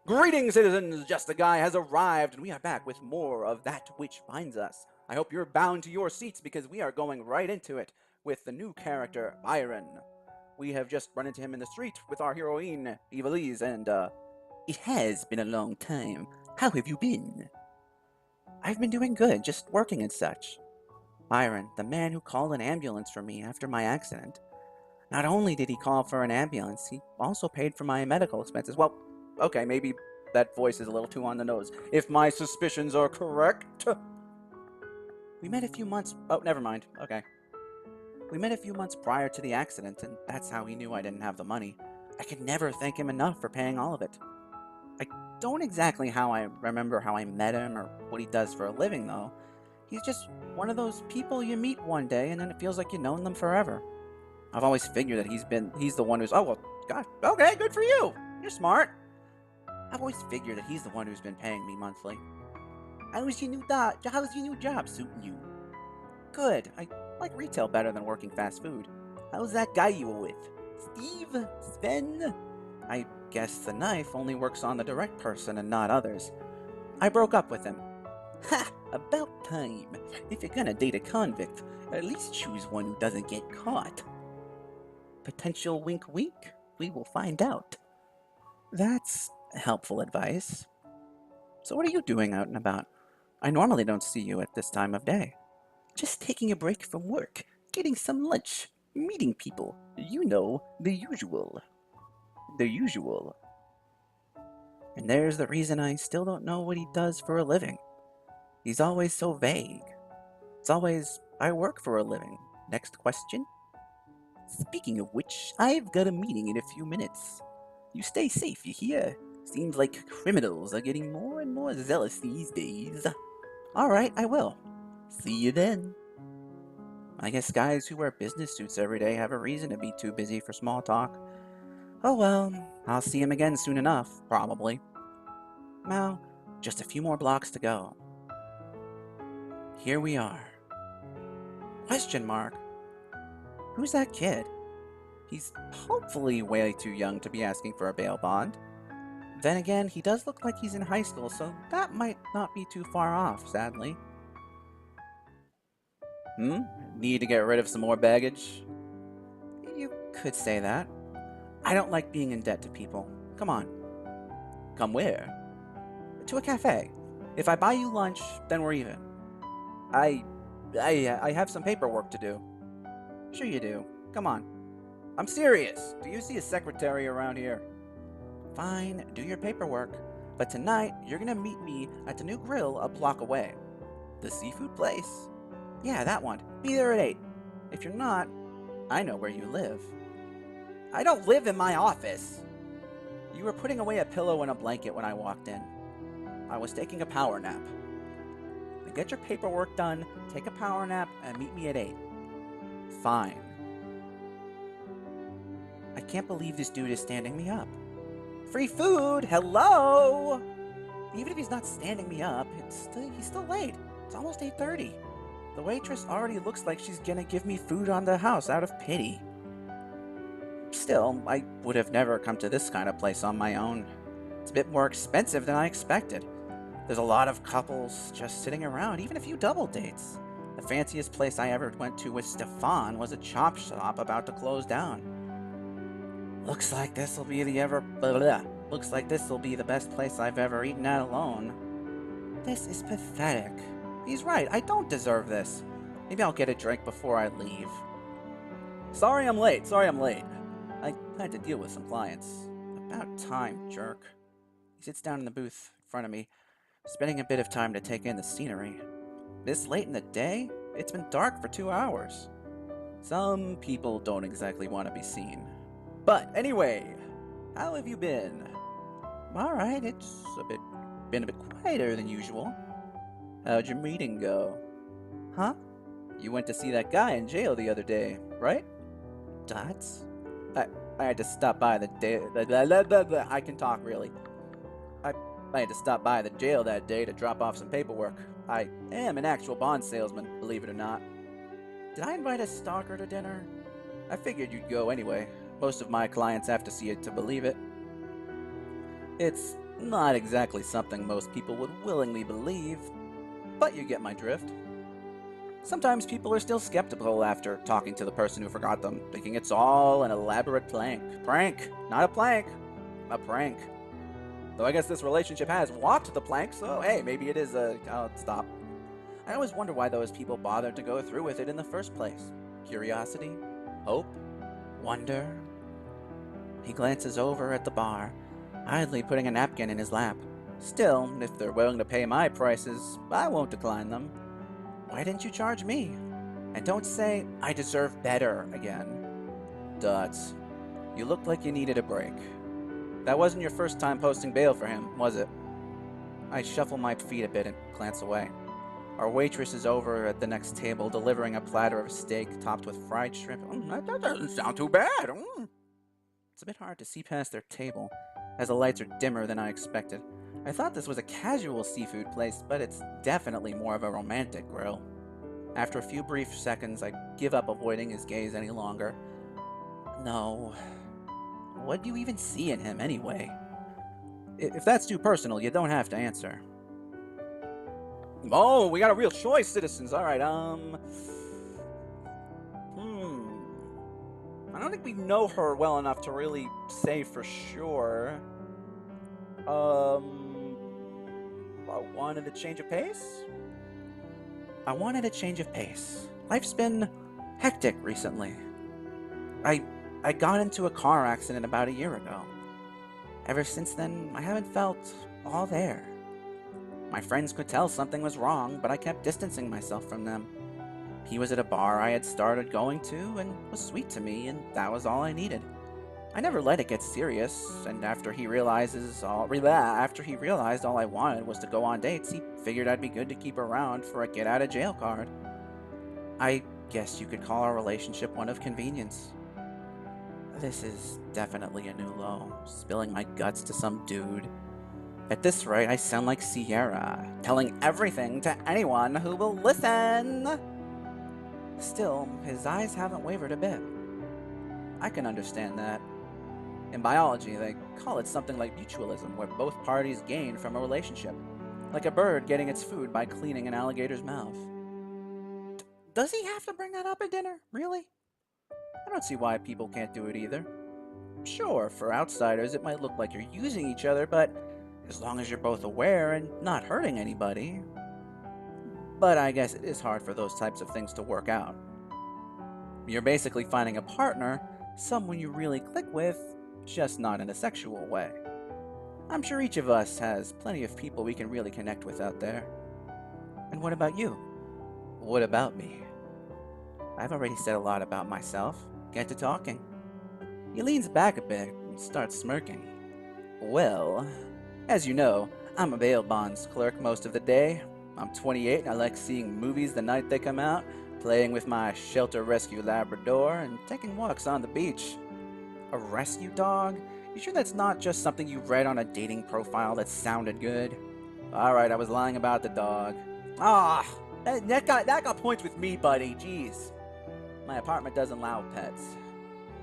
Greetings, citizens! Just the Guy has arrived, and we are back with more of That Which Binds Us. I hope you're bound to your seats because we are going right into it with the new character, Byron. We have just run into him in the street with our heroine, Evalise, and, it has been a long time. How have you been? I've been doing good, just working and such. Byron, the man who called an ambulance for me after my accident. Not only did he call for an ambulance, he also paid for my medical expenses. Well, okay, maybe that voice is a little too on the nose. If my suspicions are correct. We met a few months. Oh, never mind. Okay. We met a few months prior to the accident, and that's how he knew I didn't have the money. I could never thank him enough for paying all of it. I don't exactly remember how I met him or what he does for a living, though. He's just one of those people you meet one day and then it feels like you've known them forever. I've always figured that he's the one who's, oh, well, God, okay, good for you. You're smart. I've always figured that he's the one who's been paying me monthly. How's your new job suiting you? Good. I like retail better than working fast food. How's that guy you were with? Steve? Sven? I guess the knife only works on the direct person and not others. I broke up with him. Ha! About time. If you're gonna date a convict, at least choose one who doesn't get caught. Potential wink wink? We will find out. That's helpful advice. So what are you doing out and about? I normally don't see you at this time of day. Just taking a break from work, getting some lunch, meeting people. You know, the usual. The usual. And there's the reason I still don't know what he does for a living. He's always so vague. It's always, I work for a living. Next question? Speaking of which, I've got a meeting in a few minutes. You stay safe, you hear? Seems like criminals are getting more and more zealous these days. Alright, I will. See you then. I guess guys who wear business suits every day have a reason to be too busy for small talk. Oh well, I'll see him again soon enough, probably. Now, just a few more blocks to go. Here we are. Question mark. Who's that kid? He's hopefully way too young to be asking for a bail bond. Then again, he does look like he's in high school, so that might not be too far off, sadly. Need to get rid of some more baggage? You could say that. I don't like being in debt to people. Come on. Come where? To a cafe. If I buy you lunch, then we're even. I have some paperwork to do. Sure you do. Come on. I'm serious. Do you see a secretary around here? Fine, do your paperwork. But tonight, you're gonna meet me at the new grill a block away. The seafood place? Yeah, that one. Be there at 8. If you're not, I know where you live. I don't live in my office. You were putting away a pillow and a blanket when I walked in. I was taking a power nap. Then get your paperwork done, take a power nap, and meet me at 8. Fine. I can't believe this dude is standing me up. Free food! Hello! Even if he's not standing me up, he's still late. It's almost 8:30. The waitress already looks like she's gonna give me food on the house out of pity. Still, I would have never come to this kind of place on my own. It's a bit more expensive than I expected. There's a lot of couples just sitting around, even a few double dates. The fanciest place I ever went to with Stefan was a chop shop about to close down. Looks like this'll be the best place I've ever eaten at alone. This is pathetic. He's right, I don't deserve this. Maybe I'll get a drink before I leave. Sorry I'm late. I had to deal with some clients. About time, jerk. He sits down in the booth in front of me, spending a bit of time to take in the scenery. This late in the day? It's been dark for 2 hours. Some people don't exactly want to be seen. But anyway, how have you been? Alright, it's been a bit quieter than usual. How'd your meeting go? Huh? You went to see that guy in jail the other day, right? Dots? I had to stop by the I can talk really. I had to stop by the jail that day to drop off some paperwork. I am an actual bond salesman, believe it or not. Did I invite a stalker to dinner? I figured you'd go anyway. Most of my clients have to see it to believe it. It's Not exactly something most people would willingly believe, but you get my drift. Sometimes people are still skeptical after talking to the person who forgot them, thinking it's all an elaborate prank. Prank! Not a plank! A prank. Though I guess this relationship has walked the plank, so hey, maybe it is a... Oh, stop. I always wonder why those people bothered to go through with it in the first place. Curiosity? Hope? Wonder? He glances over at the bar, idly putting a napkin in his lap. Still, if they're willing to pay my prices, I won't decline them. Why didn't you charge me? And don't say, I deserve better again. Duds. You look like you needed a break. That wasn't your first time posting bail for him, was it? I shuffle my feet a bit and glance away. Our waitress is over at the next table, delivering a platter of steak topped with fried shrimp. That doesn't sound too bad. It's a bit hard to see past their table, as the lights are dimmer than I expected. I thought this was a casual seafood place, but it's definitely more of a romantic grill. After a few brief seconds, I give up avoiding his gaze any longer. No. What do you even see in him, anyway? If that's too personal, you don't have to answer. Oh, we got a real choice, citizens. Alright, I don't think we know her well enough to really say for sure. I wanted a change of pace? I wanted a change of pace. Life's been hectic recently. I got into a car accident about a year ago. Ever since then, I haven't felt all there. My friends could tell something was wrong, but I kept distancing myself from them. He was at a bar I had started going to and was sweet to me, and that was all I needed. I never let it get serious, and after he realized all I wanted was to go on dates, he figured I'd be good to keep around for a get-out-of-jail card. I guess you could call our relationship one of convenience. This is definitely a new low, spilling my guts to some dude. At this rate, I sound like Sierra, telling everything to anyone who will listen. Still, his eyes haven't wavered a bit. I can understand that. In biology, they call it something like mutualism, where both parties gain from a relationship, like a bird getting its food by cleaning an alligator's mouth. Does he have to bring that up at dinner? Really? I don't see why people can't do it either. Sure, for outsiders it might look like you're using each other, but as long as you're both aware and not hurting anybody. But I guess it is hard for those types of things to work out. You're basically finding a partner, someone you really click with, just not in a sexual way. I'm sure each of us has plenty of people we can really connect with out there. And what about you? What about me? I've already said a lot about myself. Get to talking. He leans back a bit and starts smirking. Well, as you know, I'm a bail bonds clerk most of the day. I'm 28 and I like seeing movies the night they come out, playing with my shelter rescue Labrador, and taking walks on the beach. A rescue dog? You sure that's not just something you read on a dating profile that sounded good? Alright, I was lying about the dog. That got points with me, buddy. Jeez. My apartment doesn't allow pets.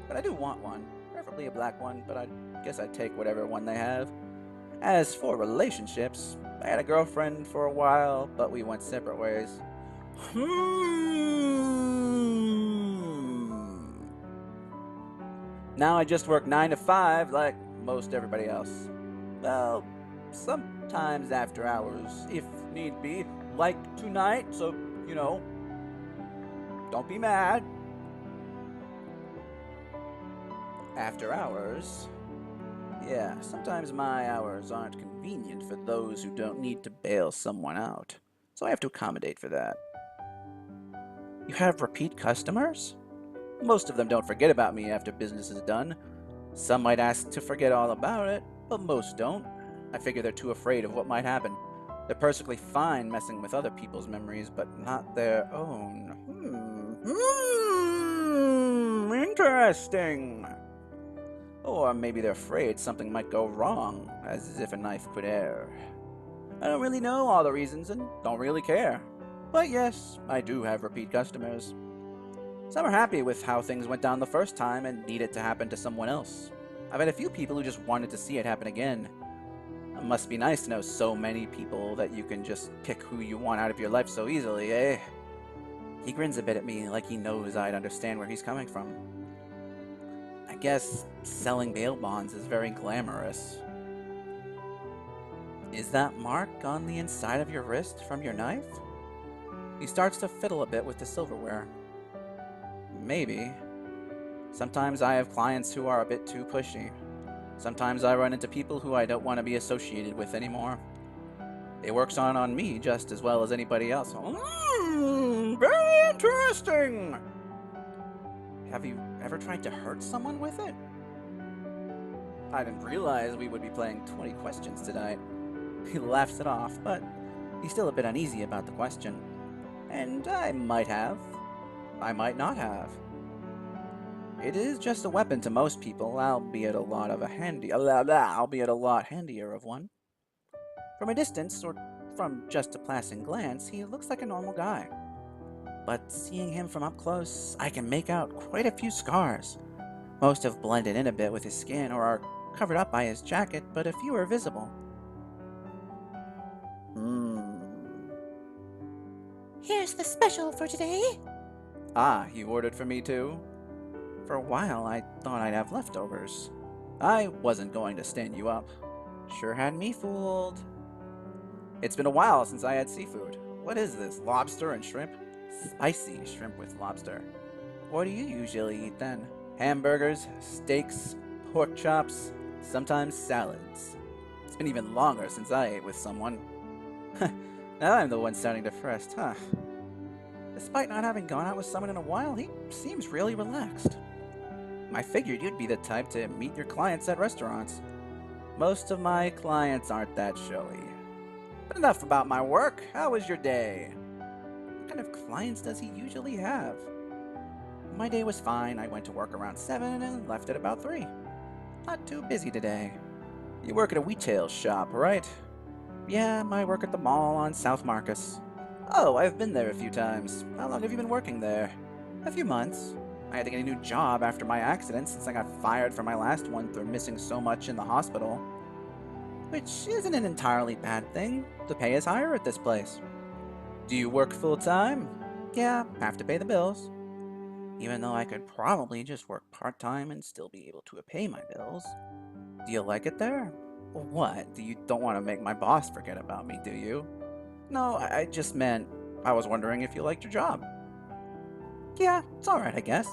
But I do want one. Preferably a black one, but I guess I'd take whatever one they have. As for relationships, I had a girlfriend for a while, but we went separate ways. Now I just work 9 to 5 like most everybody else. Well, sometimes after hours, if need be, like tonight, so, don't be mad. After hours? Yeah, sometimes my hours aren't convenient for those who don't need to bail someone out, so I have to accommodate for that. You have repeat customers? Most of them don't forget about me after business is done. Some might ask to forget all about it, but most don't. I figure they're too afraid of what might happen. They're perfectly fine messing with other people's memories, but not their own. Interesting. Or maybe they're afraid something might go wrong, as if a knife could err. I don't really know all the reasons and don't really care. But yes, I do have repeat customers. Some are happy with how things went down the first time and need it to happen to someone else. I've had a few people who just wanted to see it happen again. It must be nice to know so many people that you can just pick who you want out of your life so easily, eh? He grins a bit at me like he knows I'd understand where he's coming from. I guess selling bail bonds is very glamorous. Is that mark on the inside of your wrist from your knife? He starts to fiddle a bit with the silverware. Maybe. Sometimes I have clients who are a bit too pushy. Sometimes I run into people who I don't want to be associated with anymore. It works on me just as well as anybody else. Very interesting! Have you ever tried to hurt someone with it? I didn't realize we would be playing 20 questions tonight. He laughs it off, but he's still a bit uneasy about the question. And I might have. I might not have. It is just a weapon to most people, albeit a lot handier of one. From a distance, or from just a passing glance, he looks like a normal guy. But seeing him from up close, I can make out quite a few scars. Most have blended in a bit with his skin or are covered up by his jacket, but a few are visible. Here's the special for today. Ah, you ordered for me too? For a while, I thought I'd have leftovers. I wasn't going to stand you up. Sure had me fooled. It's been a while since I had seafood. What is this, lobster and shrimp? Spicy shrimp with lobster. What do you usually eat then? Hamburgers, steaks, pork chops, sometimes salads. It's been even longer since I ate with someone. Now I'm the one sounding depressed, huh? Despite not having gone out with someone in a while, he seems really relaxed. I figured you'd be the type to meet your clients at restaurants. Most of my clients aren't that showy. But enough about my work. How was your day? What kind of clients does he usually have? My day was fine. I went to work around 7 and left at about 3. Not too busy today. You work at a retail shop, right? Yeah, I work at the mall on South Marcus. Oh, I've been there a few times. How long have you been working there? A few months. I had to get a new job after my accident since I got fired from my last one for missing so much in the hospital. Which isn't an entirely bad thing. The pay is higher at this place. Do you work full-time? Yeah, have to pay the bills. Even though I could probably just work part-time and still be able to pay my bills. Do you like it there? What? You don't want to make my boss forget about me, do you? No, I just meant I was wondering if you liked your job. Yeah, it's alright, I guess.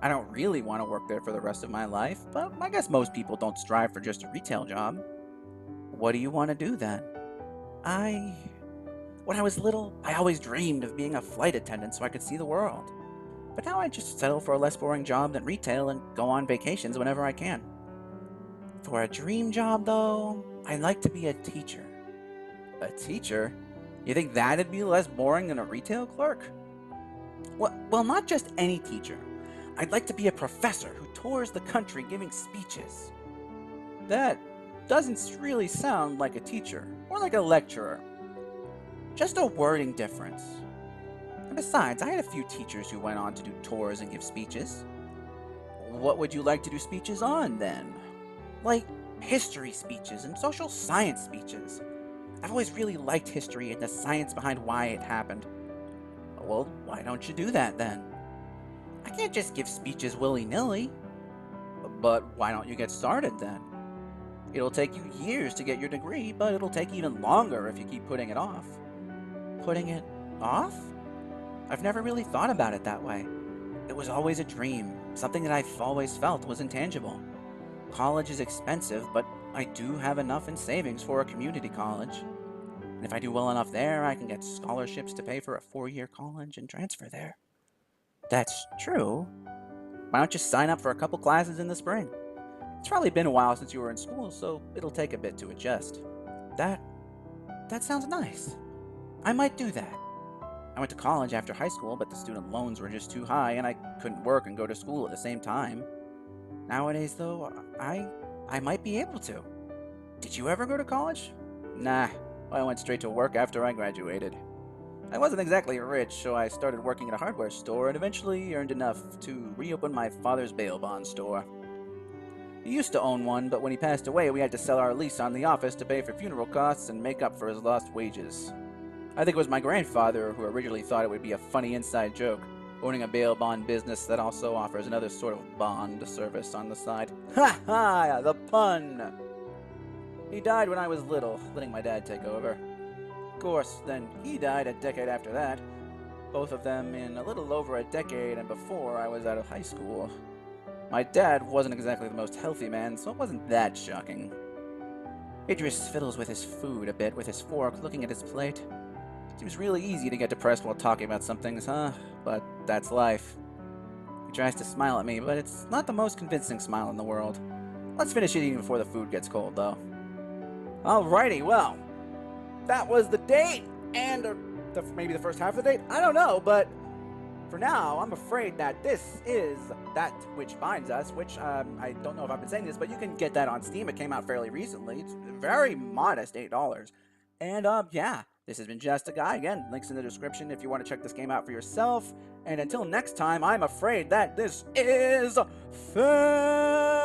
I don't really want to work there for the rest of my life, but I guess most people don't strive for just a retail job. What do you want to do then? When I was little, I always dreamed of being a flight attendant so I could see the world. But now I just settle for a less boring job than retail and go on vacations whenever I can. For a dream job, though, I'd like to be a teacher. A teacher? You think that'd be less boring than a retail clerk? Well, not just any teacher. I'd like to be a professor who tours the country giving speeches. That doesn't really sound like a teacher, or like a lecturer. Just a wording difference. And besides, I had a few teachers who went on to do tours and give speeches. What would you like to do speeches on, then? Like history speeches and social science speeches. I've always really liked history and the science behind why it happened. Well, why don't you do that, then? I can't just give speeches willy-nilly. But why don't you get started, then? It'll take you years to get your degree, but it'll take even longer if you keep putting it off. Putting it off? I've never really thought about it that way. It was always a dream, something that I've always felt was intangible. College is expensive, but I do have enough in savings for a community college. And if I do well enough there, I can get scholarships to pay for a 4-year college and transfer there. That's true. Why don't you sign up for a couple classes in the spring? It's probably been a while since you were in school, so it'll take a bit to adjust. That sounds nice. I might do that. I went to college after high school, but the student loans were just too high, and I couldn't work and go to school at the same time. Nowadays, though, I might be able to. Did you ever go to college? Nah, I went straight to work after I graduated. I wasn't exactly rich, so I started working at a hardware store and eventually earned enough to reopen my father's bail bond store. He used to own one, but when he passed away, we had to sell our lease on the office to pay for funeral costs and make up for his lost wages. I think it was my grandfather who originally thought it would be a funny inside joke, owning a bail bond business that also offers another sort of bond service on the side. Ha ha! The pun! He died when I was little, letting my dad take over. Of course, then he died a decade after that, both of them in a little over a decade and before I was out of high school. My dad wasn't exactly the most healthy man, so it wasn't that shocking. Idris fiddles with his food a bit with his fork, looking at his plate. Seems really easy to get depressed while talking about some things, huh? But that's life. He tries to smile at me, but it's not the most convincing smile in the world. Let's finish eating before the food gets cold, though. Alrighty, well, that was the date, and maybe the first half of the date? I don't know, but for now, I'm afraid that this is That Which Binds Us, which, I don't know if I've been saying this, but you can get that on Steam. It came out fairly recently. It's very modest, $8. And, yeah, this has been Just a Guy. Again, links in the description if you want to check this game out for yourself. And until next time, I'm afraid that this is farewell.